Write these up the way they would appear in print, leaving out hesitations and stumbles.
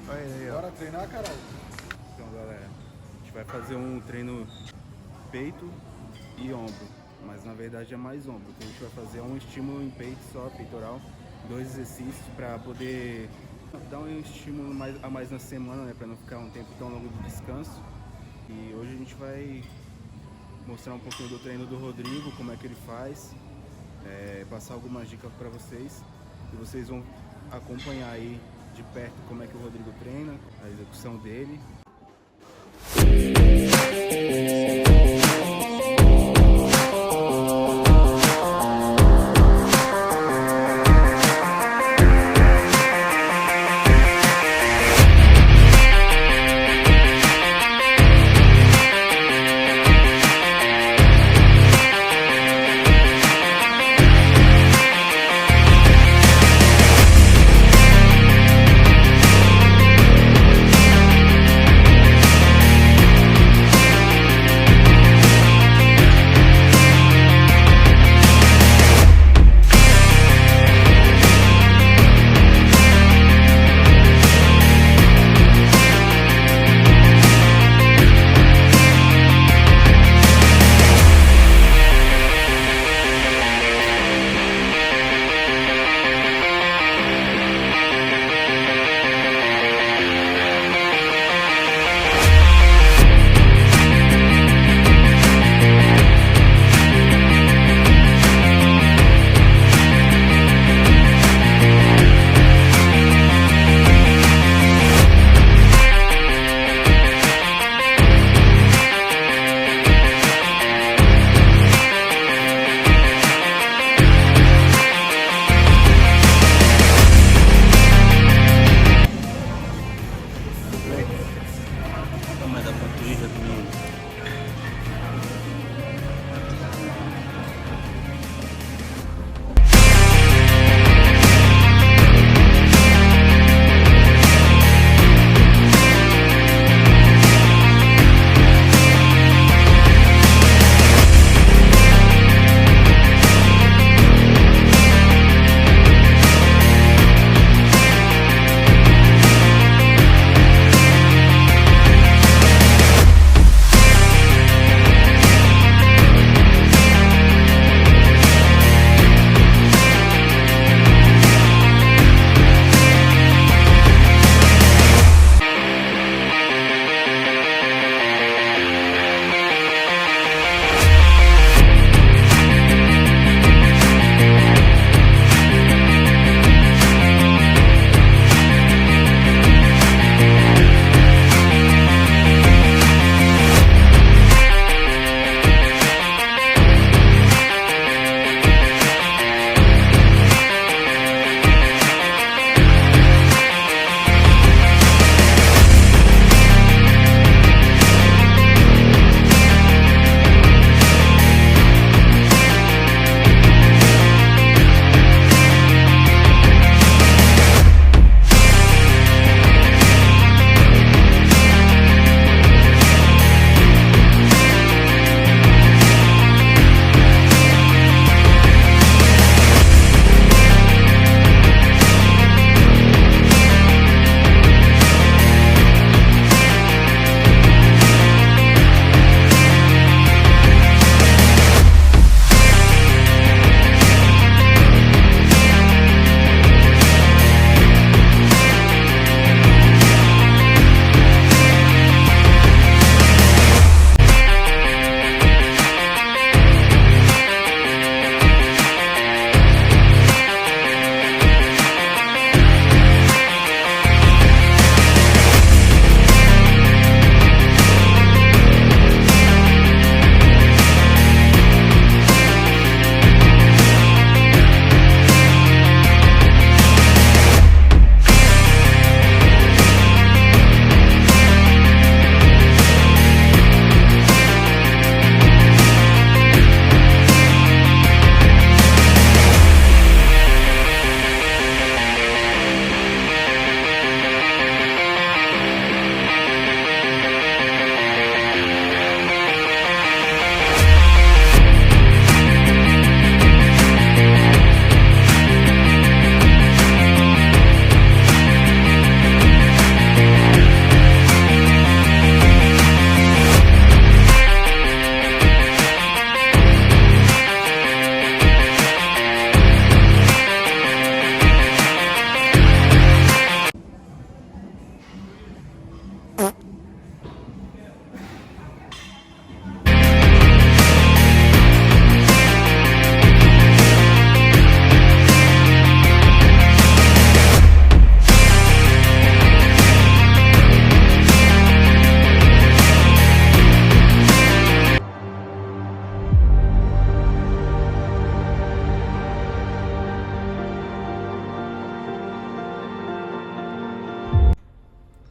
Aí, Bora treinar, Carol? Então, galera, a gente vai fazer um treino peito e ombro, mas na verdade é mais ombro. O que a gente vai fazer é um estímulo em peito só, peitoral, 2 exercícios para poder dar um estímulo a mais na semana, né, para não ficar um tempo tão longo de descanso. E hoje a gente vai mostrar um pouquinho do treino do Rodrigo, como é que ele faz, passar algumas dicas para vocês e vocês vão acompanhar aí de perto como é que o Rodrigo treina, a execução dele.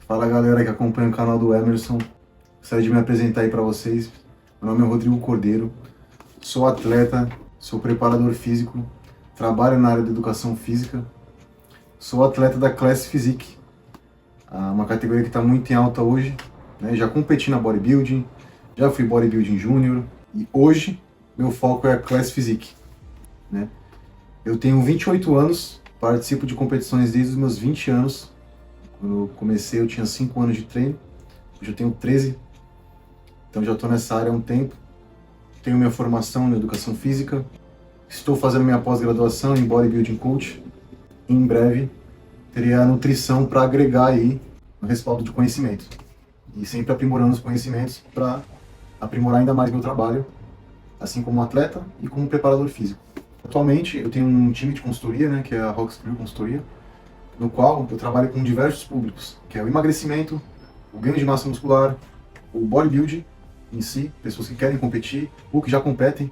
Fala galera que acompanha o canal do Emerson, gostaria de me apresentar aí para vocês. Meu nome é Rodrigo Cordeiro, sou atleta, sou preparador físico, trabalho na área da educação física, sou atleta da Class Physique, uma categoria que está muito em alta hoje, né? Já competi na bodybuilding, já fui bodybuilding júnior e hoje meu foco é a Class Physique, né? Eu tenho 28 anos, participo de competições desde os meus 20 anos. Quando eu comecei eu tinha 5 anos de treino, hoje eu tenho 13, então já estou nessa área há um tempo. Tenho minha formação na educação física, estou fazendo minha pós-graduação em bodybuilding coach. Em breve terei a nutrição para agregar aí no respaldo de conhecimento. E sempre aprimorando os conhecimentos para aprimorar ainda mais meu trabalho, assim como atleta e como preparador físico. Atualmente eu tenho um time de consultoria, né, que é a Rox Crew Consultoria, no qual eu trabalho com diversos públicos, que é o emagrecimento, o ganho de massa muscular, o bodybuilding em si, pessoas que querem competir ou que já competem,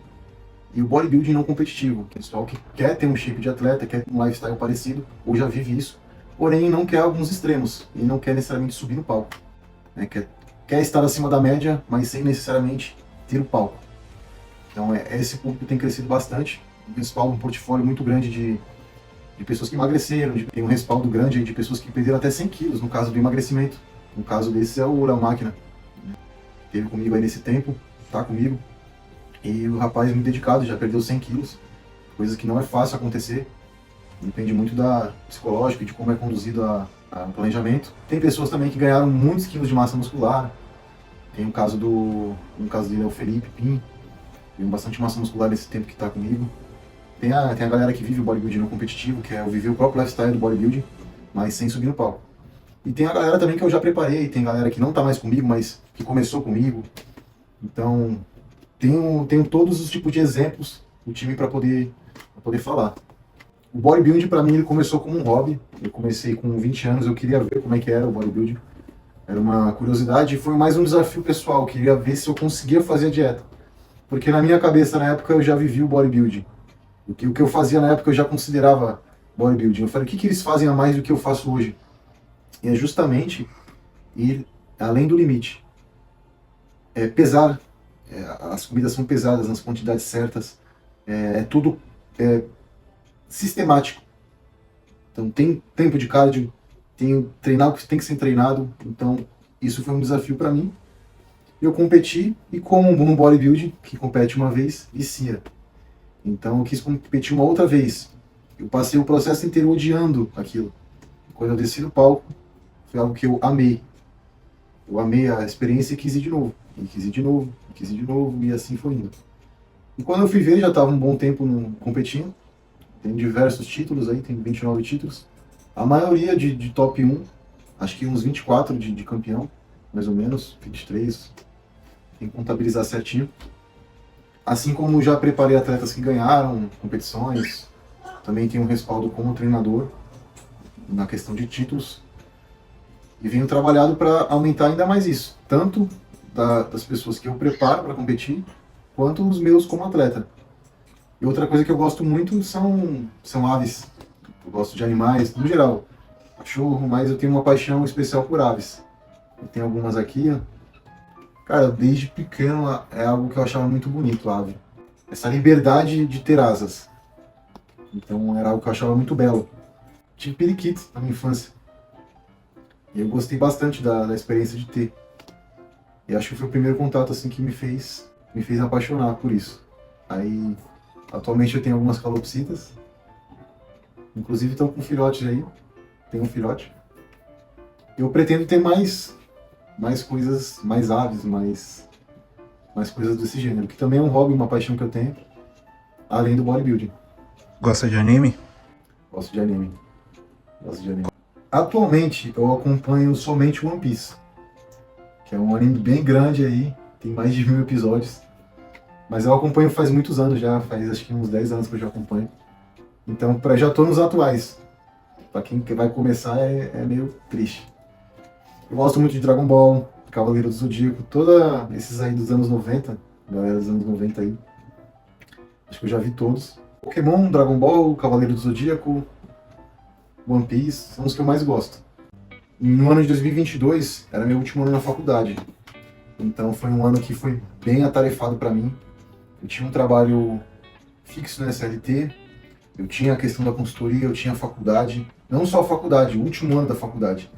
e o bodybuilding não competitivo, pessoal que quer ter um shape de atleta, quer um lifestyle parecido, ou já vive isso, porém não quer alguns extremos, e não quer necessariamente subir no palco, né? Quer estar acima da média, mas sem necessariamente ter o palco. Então esse público que tem crescido bastante, um portfólio muito grande de pessoas que emagreceram, tem um respaldo grande de pessoas que perderam até 100 quilos no caso do emagrecimento. No caso desse é o Ura Máquina. Teve comigo aí nesse tempo, tá comigo. E o rapaz é muito dedicado, já perdeu 100 quilos, coisa que não é fácil acontecer. Depende muito da psicológica e de como é conduzido a planejamento. Tem pessoas também que ganharam muitos quilos de massa muscular. Tem no caso dele é o Felipe Pim, ganhou bastante massa muscular nesse tempo que está comigo. Tem a galera que vive o bodybuilding não competitivo, que é viver o próprio lifestyle do bodybuilding, mas sem subir no palco. E tem a galera também que eu já preparei, tem galera que não está mais comigo, mas que começou comigo. Então, tenho todos os tipos de exemplos do time para poder falar. O bodybuilding para mim ele começou como um hobby. Eu comecei com 20 anos, eu queria ver como é que era o bodybuilding. Era uma curiosidade e foi mais um desafio pessoal, eu queria ver se eu conseguia fazer a dieta. Porque na minha cabeça, na época, eu já vivi o bodybuilding. O que eu fazia na época eu já considerava bodybuilding. Eu falei, o que eles fazem a mais do que eu faço hoje? E é justamente ir além do limite. É pesar, as comidas são pesadas nas quantidades certas, tudo sistemático. Então tem tempo de cardio, tem treinar o que tem que ser treinado. Então isso foi um desafio para mim. Eu competi e como um bom bodybuilding, que compete uma vez, vicia. Então eu quis competir uma outra vez. Eu passei o processo inteiro odiando aquilo. Quando eu desci do palco, foi algo que eu amei. Eu amei a experiência e quis ir de novo. E quis ir de novo, e quis ir de novo, e assim foi indo. E quando eu fui ver, já estava um bom tempo competindo. Tem diversos títulos aí, tem 29 títulos. A maioria de top 1, acho que uns 24 de campeão, mais ou menos, 23. Tem que contabilizar certinho. Assim como já preparei atletas que ganharam competições, também tenho um respaldo como treinador na questão de títulos. E venho trabalhado para aumentar ainda mais isso, tanto das pessoas que eu preparo para competir, quanto os meus como atleta. E outra coisa que eu gosto muito são aves. Eu gosto de animais, no geral, cachorro, mas eu tenho uma paixão especial por aves. Eu tenho algumas aqui, ó. Cara, desde pequeno é algo que eu achava muito bonito, a ave. Essa liberdade de ter asas. Então era algo que eu achava muito belo. Tive periquito na minha infância. E eu gostei bastante da experiência de ter. E acho que foi o primeiro contato assim que me fez apaixonar por isso. Aí, atualmente eu tenho algumas calopsitas. Inclusive estão com filhote aí. Tem um filhote. Eu pretendo ter mais coisas, mais aves, mais coisas desse gênero, que também é um hobby, uma paixão que eu tenho, além do bodybuilding. Gosta de anime? Gosto de anime. Atualmente eu acompanho somente One Piece, que é um anime bem grande aí, tem mais de 1000 episódios, mas eu acompanho faz muitos anos já, faz acho que uns 10 anos que eu já acompanho. Então já tô nos atuais. Pra quem vai começar é meio triste. Eu gosto muito de Dragon Ball, Cavaleiro do Zodíaco, esses aí dos anos 90, galera dos anos 90 aí. Acho que eu já vi todos. Pokémon, Dragon Ball, Cavaleiro do Zodíaco, One Piece, são os que eu mais gosto. No ano de 2022, era meu último ano na faculdade. Então foi um ano que foi bem atarefado para mim. Eu tinha um trabalho fixo na SLT, eu tinha a questão da consultoria, eu tinha a faculdade. Não só a faculdade, o último ano da faculdade,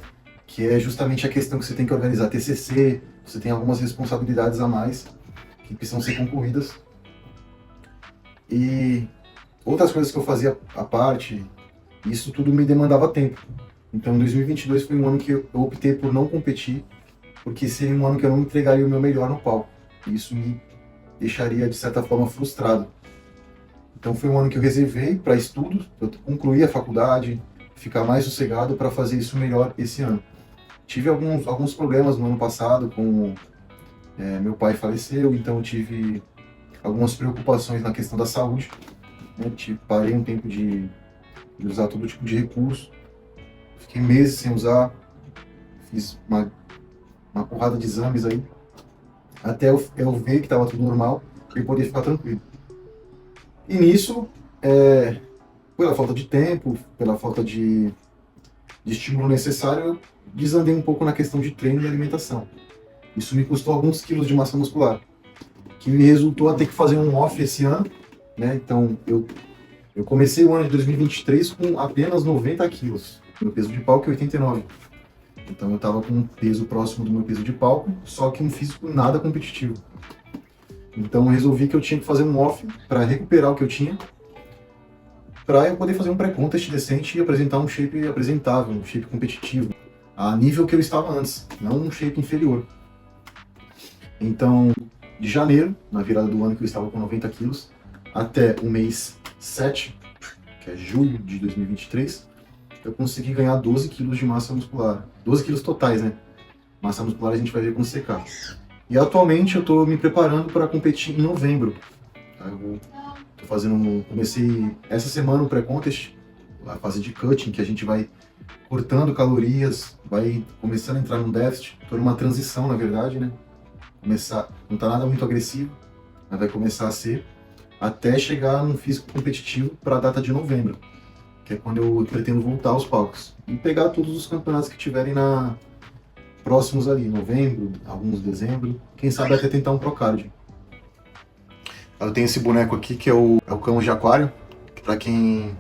que é justamente a questão que você tem que organizar TCC, você tem algumas responsabilidades a mais que precisam ser concluídas. E outras coisas que eu fazia à parte, isso tudo me demandava tempo. Então 2022 foi um ano que eu optei por não competir, porque seria um ano que eu não entregaria o meu melhor no palco. Isso me deixaria, de certa forma, frustrado. Então foi um ano que eu reservei para estudos, eu concluí a faculdade, ficar mais sossegado para fazer isso melhor esse ano. Tive alguns problemas no ano passado, meu pai faleceu, então eu tive algumas preocupações na questão da saúde. Né? Parei um tempo de usar todo tipo de recurso, fiquei meses sem usar, fiz uma porrada de exames aí, até eu ver que estava tudo normal e poder ficar tranquilo. E nisso, pela falta de tempo, pela falta de estímulo necessário, eu desandei um pouco na questão de treino e alimentação. Isso me custou alguns quilos de massa muscular, que me resultou a ter que fazer um off esse ano, né? Então, eu comecei o ano de 2023 com apenas 90 quilos. Meu peso de palco é 89. Então eu estava com um peso próximo do meu peso de palco, só que um físico nada competitivo. Então eu resolvi que eu tinha que fazer um off para recuperar o que eu tinha, para eu poder fazer um pré-contest decente e apresentar um shape apresentável, um shape competitivo, a nível que eu estava antes, não um shape inferior. Então, de janeiro, na virada do ano que eu estava com 90 quilos, até o mês 7, que é julho de 2023, eu consegui ganhar 12 quilos de massa muscular. 12 quilos totais, né? Massa muscular a gente vai ver quando secar. E atualmente eu estou me preparando para competir em novembro. Comecei essa semana o pré-contest, a fase de cutting, que a gente vai cortando calorias, vai começando a entrar num déficit. Estou numa transição, na verdade, né? Não está nada muito agressivo, mas vai começar a ser, até chegar num físico competitivo para a data de novembro, que é quando eu pretendo voltar aos palcos e pegar todos os campeonatos que tiverem próximos ali, novembro, alguns dezembro, quem sabe até tentar um Procard. Eu tenho esse boneco aqui que é o Cão de Aquário, que pra quem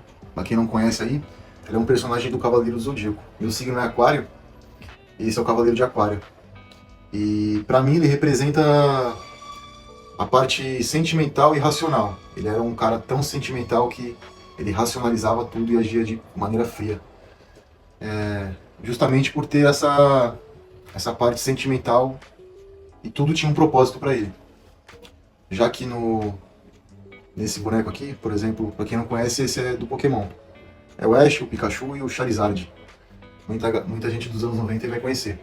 não conhece aí, ele é um personagem do Cavaleiro do Zodíaco. Meu signo é Aquário, e esse é o Cavaleiro de Aquário. E pra mim ele representa a parte sentimental e racional. Ele era um cara tão sentimental que ele racionalizava tudo e agia de maneira fria. Justamente por ter essa parte sentimental, e tudo tinha um propósito para ele. Já que nesse boneco aqui, por exemplo, para quem não conhece, esse é do Pokémon. É o Ash, o Pikachu e o Charizard. Muita gente dos anos 90 vai conhecer.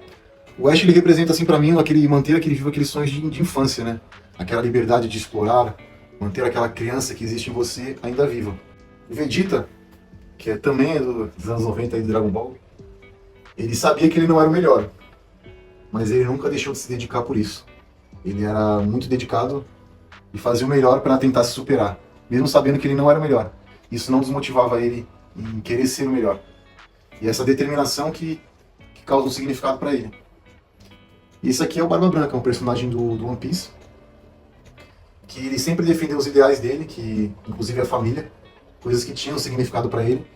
O Ash, ele representa assim para mim manter aqueles sonhos de infância, né? Aquela liberdade de explorar, manter aquela criança que existe em você ainda viva. O Vegeta, que também é dos anos 90 aí do Dragon Ball, ele sabia que ele não era o melhor, mas ele nunca deixou de se dedicar por isso. Ele era muito dedicado e fazia o melhor para tentar se superar, mesmo sabendo que ele não era o melhor. Isso não desmotivava ele em querer ser o melhor. E essa determinação que causa um significado para ele. E esse aqui é o Barba Branca, um personagem do One Piece, que ele sempre defendeu os ideais dele, que inclusive a família, coisas que tinham significado para ele,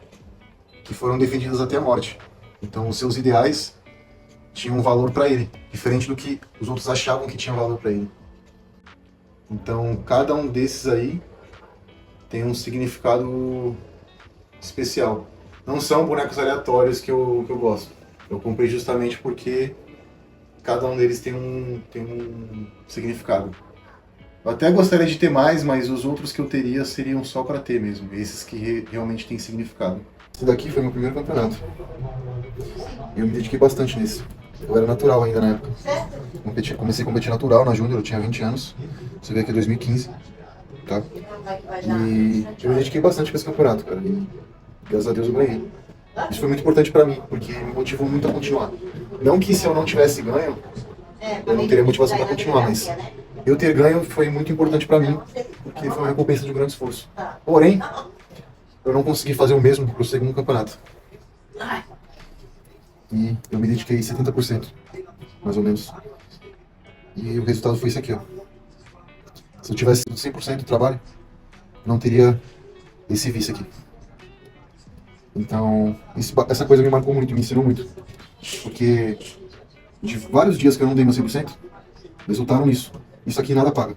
que foram defendidas até a morte. Então os seus ideais tinham um valor para ele, diferente do que os outros achavam que tinha valor para ele. Então cada um desses aí tem um significado especial. Não são bonecos aleatórios que eu gosto. Eu comprei justamente porque cada um deles tem um significado. Eu até gostaria de ter mais, mas os outros que eu teria seriam só para ter mesmo. Esses que realmente têm significado. Esse daqui foi meu primeiro campeonato. Eu me dediquei bastante nesse. Eu era natural ainda na época. Comecei a competir natural na Júnior, eu tinha 20 anos. Você vê que é 2015. Tá? E eu me dediquei bastante para esse campeonato, cara. E graças a Deus eu ganhei. Isso foi muito importante para mim, porque me motivou muito a continuar. Não que se eu não tivesse ganho, eu não teria motivação para continuar, mas eu ter ganho foi muito importante para mim, porque foi uma recompensa de um grande esforço. Porém, eu não consegui fazer o mesmo pro segundo campeonato. e eu me dediquei 70%, mais ou menos. E o resultado foi isso aqui, ó. Se eu tivesse 100% do trabalho, não teria esse vice aqui. Então, essa coisa me marcou muito, me ensinou muito. Porque de vários dias que eu não dei meu 100%, resultaram nisso. Isso aqui nada paga.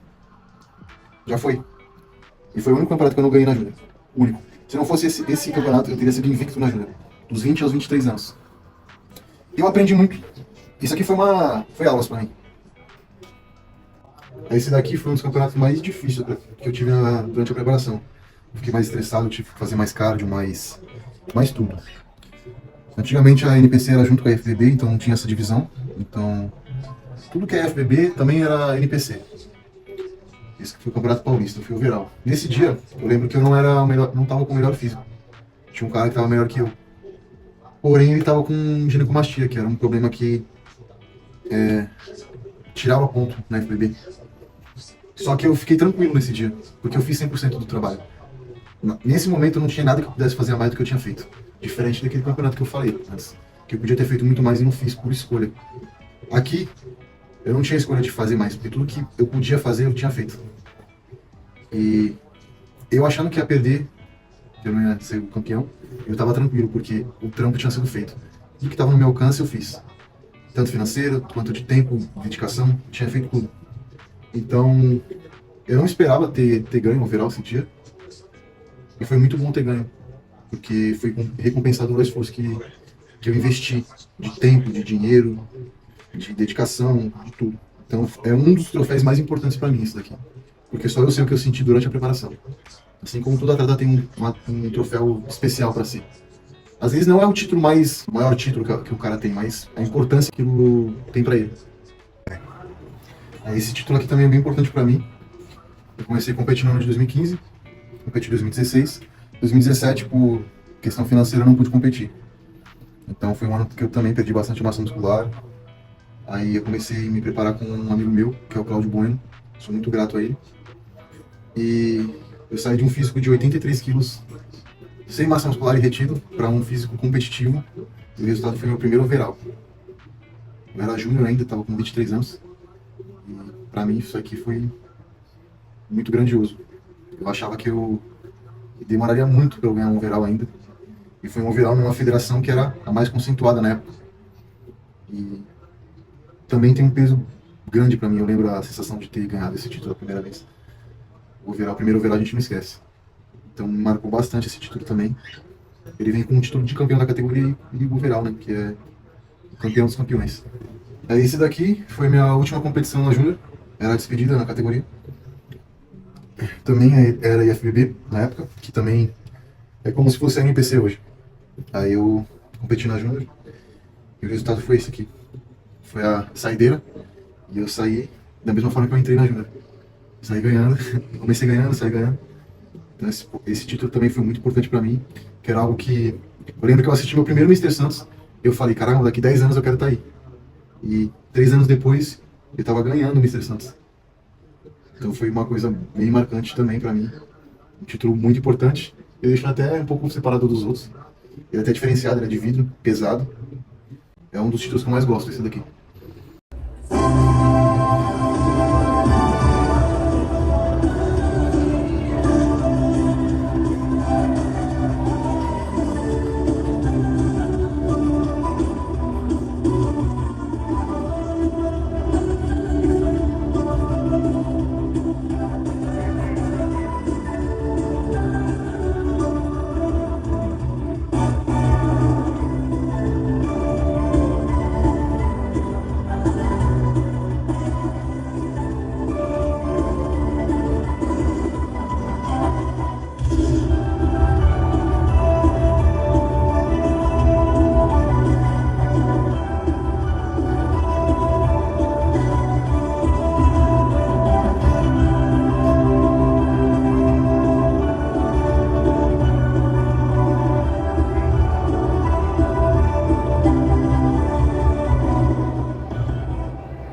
Já foi. E foi o único campeonato que eu não ganhei na Júnior. O único. Se não fosse esse campeonato, eu teria sido invicto na Júnior. Dos 20 aos 23 anos. E eu aprendi muito. Isso aqui foi aulas pra mim. Esse daqui foi um dos campeonatos mais difíceis que eu tive durante a preparação. Eu fiquei mais estressado, eu tive que fazer mais cardio, mais tudo. Antigamente a NPC era junto com a FBB, então não tinha essa divisão. Então, tudo que é FBB também era NPC. Esse foi o Campeonato Paulista, foi overall. Nesse dia, eu lembro que eu não estava com o melhor físico. Tinha um cara que estava melhor que eu. Porém, ele estava com ginecomastia, que era um problema que tirava ponto na FBB. Só que eu fiquei tranquilo nesse dia, porque eu fiz 100% do trabalho. Nesse momento eu não tinha nada que eu pudesse fazer a mais do que eu tinha feito. Diferente daquele campeonato que eu falei antes, que eu podia ter feito muito mais e não fiz por escolha. Aqui, eu não tinha escolha de fazer mais, porque tudo que eu podia fazer eu tinha feito. E eu achando que ia perder, que eu não ia ser o campeão, eu estava tranquilo, porque o trampo tinha sido feito. Tudo que estava no meu alcance eu fiz. Tanto financeiro, quanto de tempo, dedicação, eu tinha feito tudo. Então, eu não esperava ter ganho overall esse dia. E foi muito bom ter ganho, porque foi recompensador o esforço que eu investi de tempo, de dinheiro, de dedicação, de tudo. Então, é um dos troféus mais importantes para mim, isso daqui. Porque só eu sei o que eu senti durante a preparação. Assim como todo atleta tem um troféu especial para si. Às vezes não é o título o maior título que o cara tem, mas a importância que aquilo tem para ele. Esse título aqui também é bem importante para mim. Eu comecei a competir no ano de 2015, competi em 2016. 2017, por questão financeira, eu não pude competir. Então foi um ano que eu também perdi bastante massa muscular. Aí eu comecei a me preparar com um amigo meu, que é o Cláudio Bueno. Sou muito grato a ele. E eu saí de um físico de 83 quilos, sem massa muscular e retido, para um físico competitivo. E o resultado foi meu primeiro overall. Eu era júnior ainda, estava com 23 anos. E para mim isso aqui foi muito grandioso. Eu achava que eu demoraria muito para eu ganhar um overall ainda. E foi um overall numa federação que era a mais conceituada na época. E também tem um peso grande para mim. Eu lembro a sensação de ter ganhado esse título a primeira vez. O primeiro overall a gente não esquece. Então me marcou bastante esse título também. Ele vem com um título de campeão da categoria e o overall, né, que é o campeão dos campeões. Esse daqui foi minha última competição na Júnior. Era a despedida na categoria. Também era IFBB na época, que também é como se fosse a NPC hoje. Aí eu competi na Júnior e o resultado foi esse aqui. Foi a saideira e eu saí da mesma forma que eu entrei na Júnior. Saí ganhando, comecei ganhando, saí ganhando. Então esse título também foi muito importante pra mim, que era algo que... Eu lembro que eu assisti meu primeiro Mr. Santos, eu falei, caramba, daqui 10 anos eu quero estar aí. E 3 anos depois, eu tava ganhando o Mr. Santos. Então foi uma coisa bem marcante também pra mim. Um título muito importante. Eu deixo até um pouco separado dos outros. Ele é até diferenciado, ele é de vidro, pesado. É um dos títulos que eu mais gosto, esse daqui.